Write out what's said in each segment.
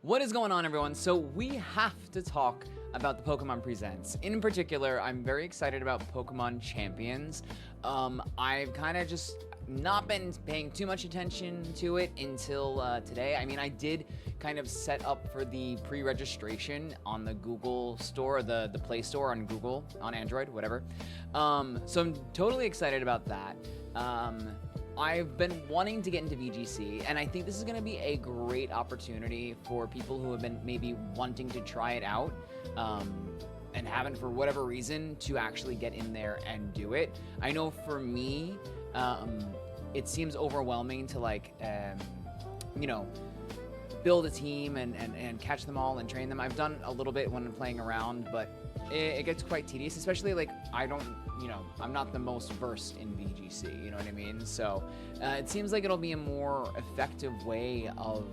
What is going on, everyone? So we have to talk about the Pokemon Presents. In particular, I'm very excited about Pokemon Champions. I've kind of just not been paying too much attention to it until today. I mean, I did kind of set up for the pre-registration on the Google Store, the Play Store on Google, on Android, whatever. So I'm totally excited about that. I've been wanting to get into VGC, and I think this is going to be a great opportunity for people who have been maybe wanting to try it out and haven't, for whatever reason, to actually get in there and do it. I know for me, it seems overwhelming to build a team and catch them all and train them. I've done a little bit when I'm playing around, but it gets quite tedious, especially I'm not the most versed in VGC, you know what I mean? So it seems like it'll be a more effective way of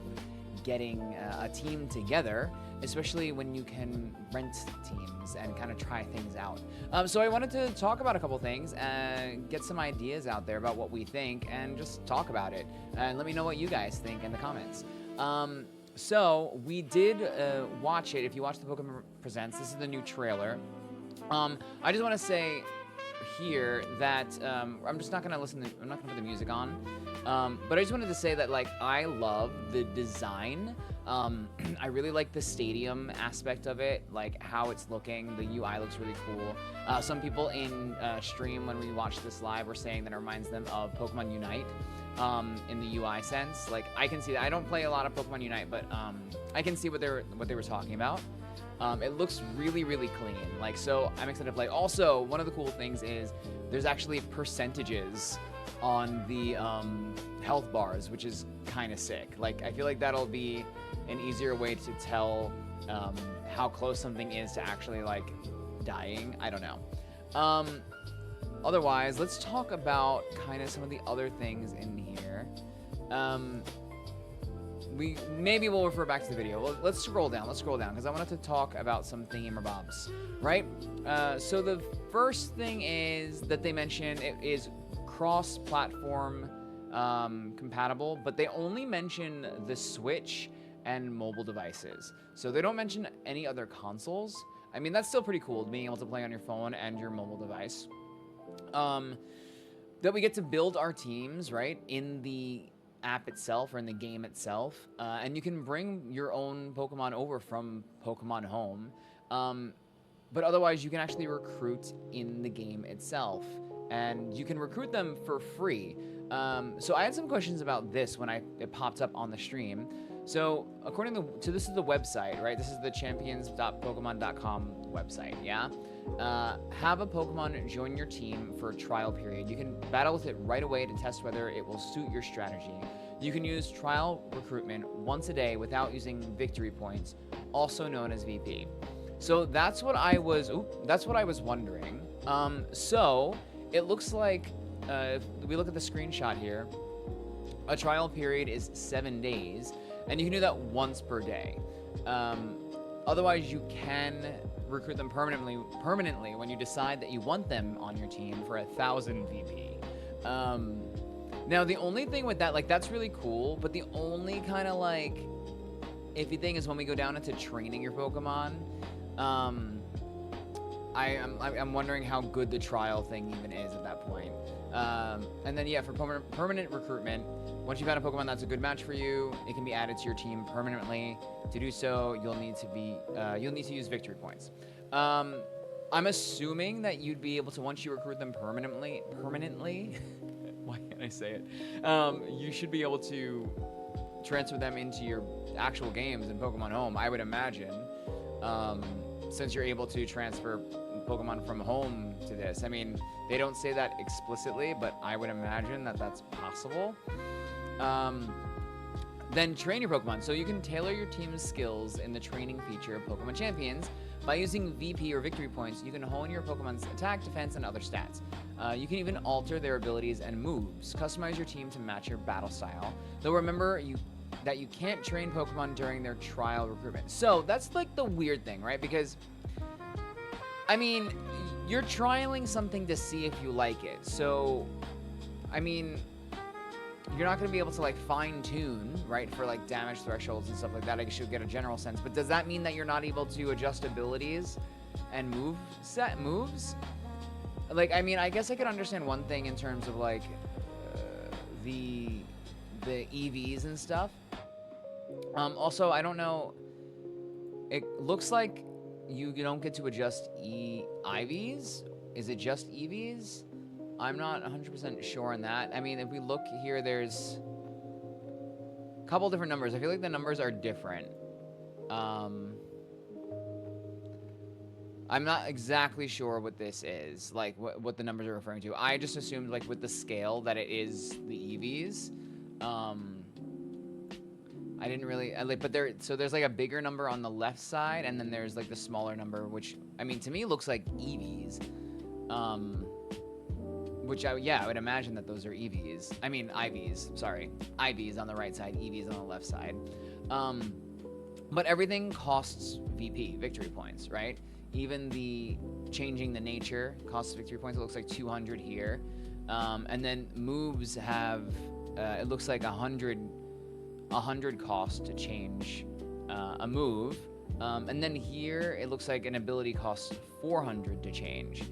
getting a team together, especially when you can rent teams and kind of try things out. So I wanted to talk about a couple things and get some ideas out there about what we think and just talk about it. And let me know what you guys think in the comments. So we did watch it. If you watch the Pokemon Presents, this is the new trailer. I just want to say here that I'm just not gonna I'm not gonna put the music on. But I just wanted to say that I love the design. I really like the stadium aspect of it, like how it's looking. The UI looks really cool. Some people in stream when we watched this live were saying that it reminds them of Pokemon Unite. In the UI sense, I can see that. I don't play a lot of Pokemon Unite, but I can see what they were talking about. It looks really, really clean. So I'm excited to play. Also, one of the cool things is there's actually percentages on the health bars, which is kind of sick. I feel like that'll be an easier way to tell how close something is to actually dying. I don't know. Otherwise, let's talk about kind of some of the other things in here. Maybe we'll refer back to the video. Let's scroll down, because I wanted to talk about some thingamabobs, right? So the first thing is that they mention it is cross-platform compatible, but they only mention the Switch and mobile devices. So they don't mention any other consoles. I mean, that's still pretty cool, being able to play on your phone and your mobile device. That we get to build our teams, right, in the app itself or in the game itself, and you can bring your own Pokemon over from Pokemon Home, but otherwise you can actually recruit in the game itself, and you can recruit them for free. So I had some questions about this when it popped up on the stream. So according to this is the website, right? This is the champions.pokemon.com website, yeah? Have a Pokemon join your team for a trial period. You can battle with it right away to test whether it will suit your strategy. You can use trial recruitment once a day without using victory points, also known as VP. So that's what I was wondering. So it looks like, if we look at the screenshot here, a trial period is 7 days, and you can do that once per day. Otherwise, you can recruit them permanently when you decide that you want them on your team for 1,000 VP. Now, the only thing with that, that's really cool, but the only kind of iffy thing is when we go down into training your Pokemon. I'm wondering how good the trial thing even is at that point. And then, yeah, for permanent recruitment, once you've had a Pokemon that's a good match for you, it can be added to your team permanently. To do so, you'll need to use victory points. I'm assuming that you'd be able to, once you recruit them permanently, why can't I say it? You should be able to transfer them into your actual games in Pokemon Home, I would imagine, since you're able to transfer Pokemon from home to this. I mean, they don't say that explicitly, but I would imagine that that's possible. Then train your Pokemon. So you can tailor your team's skills in the training feature of Pokemon Champions. By using VP or victory points, you can hone your Pokemon's attack, defense, and other stats. You can even alter their abilities and moves. Customize your team to match your battle style. Though remember that you can't train Pokemon during their trial recruitment. So that's the weird thing, right? Because I mean, you're trialing something to see if you like it. So, I mean, you're not going to be able to like fine tune, right, for like damage thresholds and stuff like that. I guess you'll get a general sense. But does that mean that you're not able to adjust abilities and moves? Like, I mean, I guess I could understand one thing in terms of like the EVs and stuff. Also, I don't know. It looks like you don't get to adjust IVs. Is it just EVs? I'm not 100% sure on that. I mean, if we look here, there's a couple different numbers. I feel like the numbers are different. I'm not exactly sure what this is, like what the numbers are referring to. I just assumed like with the scale that it is the EVs. I didn't really, but there's like a bigger number on the left side, and then there's like the smaller number, which I mean to me looks like EVs. Which I would imagine that those are EVs. I mean IVs, sorry. IVs on the right side, EVs on the left side. But everything costs VP, victory points, right? Even the changing the nature costs victory points. It looks like 200 here. And then moves have, it looks like 100 cost to change a move. And then here, it looks like an ability costs 400 to change.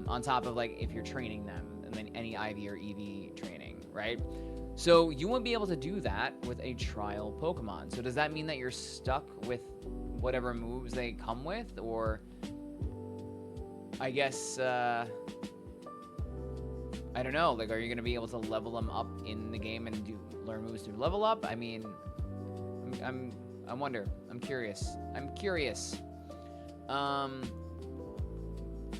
On top of like if you're training them, and then any IV or EV training, right? So you won't be able to do that with a trial Pokemon. So does that mean that you're stuck with whatever moves they come with? Or I guess, I don't know, like are you going to be able to level them up in the game and learn moves through level up? I mean, I wonder. I'm curious.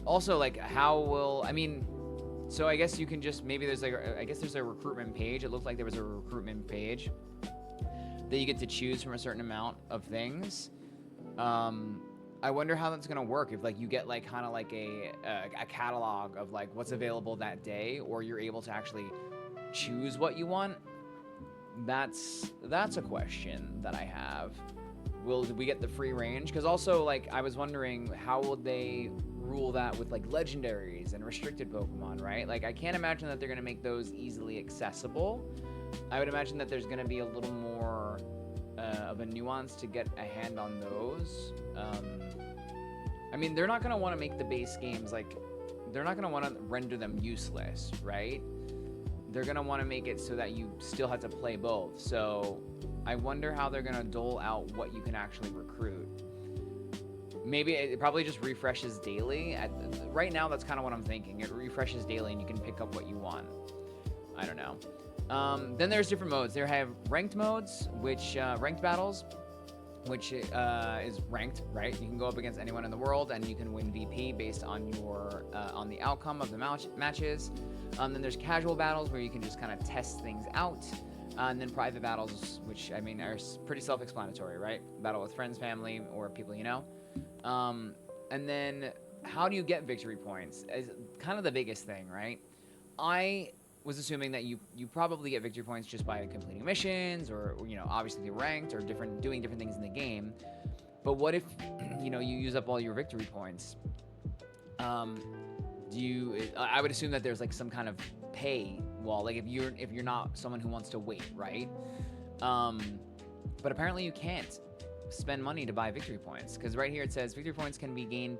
Also, like, how will... I mean, so I guess you can just... Maybe there's, like... I guess there's a recruitment page. It looked like there was a recruitment page that you get to choose from a certain amount of things. I wonder how that's going to work. If, like, you get, like, kind of like a catalog of, like, what's available that day, or you're able to actually choose what you want. That's a question that I have. Will we get the free range? Because also, like, I was wondering, how will they rule that with like legendaries and restricted Pokemon, right? Like I can't imagine that they're gonna make those easily accessible. I would imagine that there's gonna be a little more of a nuance to get a hand on those. I mean, they're not gonna want to make the base games like, they're not gonna want to render them useless, right? They're gonna want to make it so that you still have to play both. So I wonder how they're gonna dole out what you can actually recruit. Maybe it probably just refreshes daily. Right now, that's kind of what I'm thinking. It refreshes daily, and you can pick up what you want. I don't know. Then there's different modes. There have ranked modes, which ranked battles, which is ranked, right? You can go up against anyone in the world, and you can win VP based on your on the outcome of the matches. Then there's casual battles, where you can just kind of test things out. And then private battles, which I mean are pretty self-explanatory, right? Battle with friends, family, or people you know. And then how do you get victory points is kind of the biggest thing, right? I was assuming that you probably get victory points just by completing missions, or you know, obviously the ranked, or doing different things in the game. But what if you know, you use up all your victory points? I would assume that there's like some kind of pay wall, like if you're not someone who wants to wait, right? But apparently you can't spend money to buy victory points, because right here it says victory points can be gained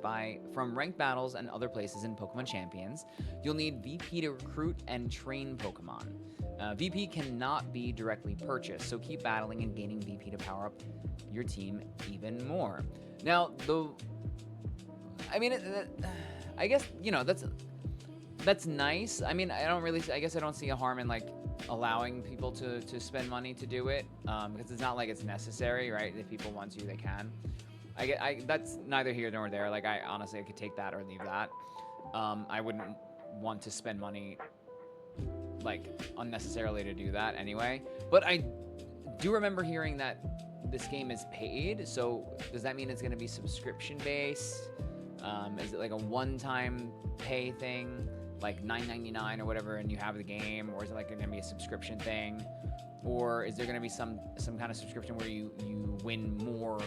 from ranked battles and other places in Pokemon Champions. You'll need VP to recruit and train Pokemon. VP cannot be directly purchased, so keep battling and gaining VP to power up your team even more. Now, I mean, I guess, you know, that's nice. I mean, I guess I don't see a harm in like allowing people to spend money to do it, because it's not like it's necessary, right? If people want to, they can. That's neither here nor there. Like, I honestly could take that or leave that. I wouldn't want to spend money like unnecessarily to do that anyway. But I do remember hearing that this game is paid. So does that mean it's going to be subscription based? Is it like a one-time pay thing, like $9.99 or whatever, and you have the game? Or is it like going to be a subscription thing? Or is there going to be some kind of subscription where you win more,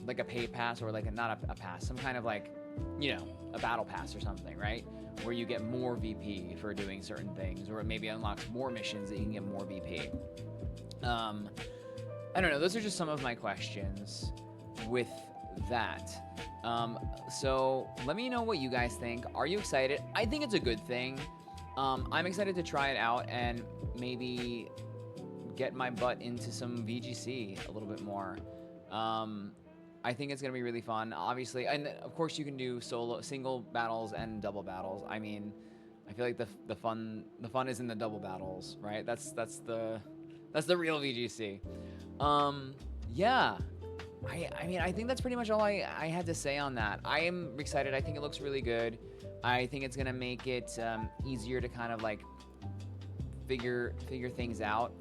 like a pay pass, or like not a pass, some kind of like you know, a battle pass or something, right? Where you get more VP for doing certain things, or it maybe unlocks more missions that you can get more VP. I don't know. Those are just some of my questions with that. So let me know what you guys think. Are you excited? I think it's a good thing. I'm excited to try it out and maybe get my butt into some VGC a little bit more. I think it's gonna be really fun. Obviously, and of course you can do single battles and double battles. I mean, I feel like the fun is in the double battles, right? That's the real VGC. Yeah. I mean, I think that's pretty much all I had to say on that. I am excited. I think it looks really good. I think it's gonna make it easier to kind of like figure things out.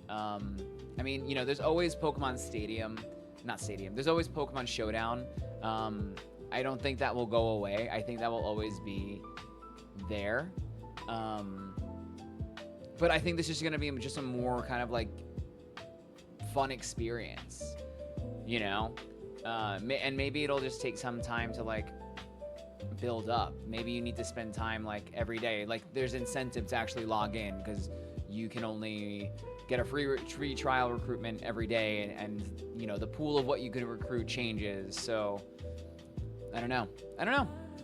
I mean, you know, there's always Pokemon Stadium. Not Stadium. There's always Pokemon Showdown. I don't think that will go away. I think that will always be there. But I think this is gonna be just a more kind of like fun experience, you know? And maybe it'll just take some time to like build up. Maybe you need to spend time like every day. Like there's incentive to actually log in because you can only get a free trial recruitment every day, and you know the pool of what you can recruit changes. So I don't know.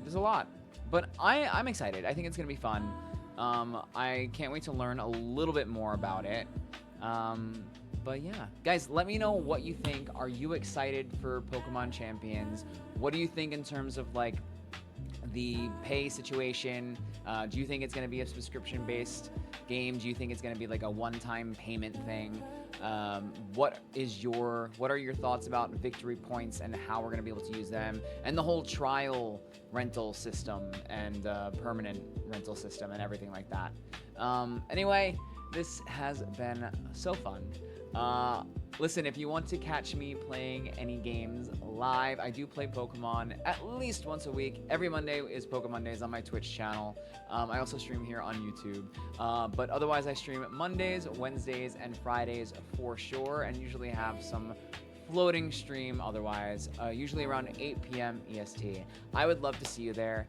There's a lot, but I'm excited. I think it's gonna be fun. I can't wait to learn a little bit more about it. But yeah, guys, let me know what you think. Are you excited for Pokemon Champions? What do you think in terms of like the pay situation? Do you think it's going to be a subscription-based game? Do you think it's going to be like a one-time payment thing? What are your thoughts about victory points and how we're going to be able to use them, and the whole trial rental system and permanent rental system and everything like that? Anyway, this has been so fun. Listen, if you want to catch me playing any games live, I do play Pokemon at least once a week. Every Monday is Pokemon Days on my Twitch channel. I also stream here on YouTube. But otherwise, I stream Mondays, Wednesdays, and Fridays for sure, and usually have some floating stream otherwise, usually around 8 p.m. EST. I would love to see you there.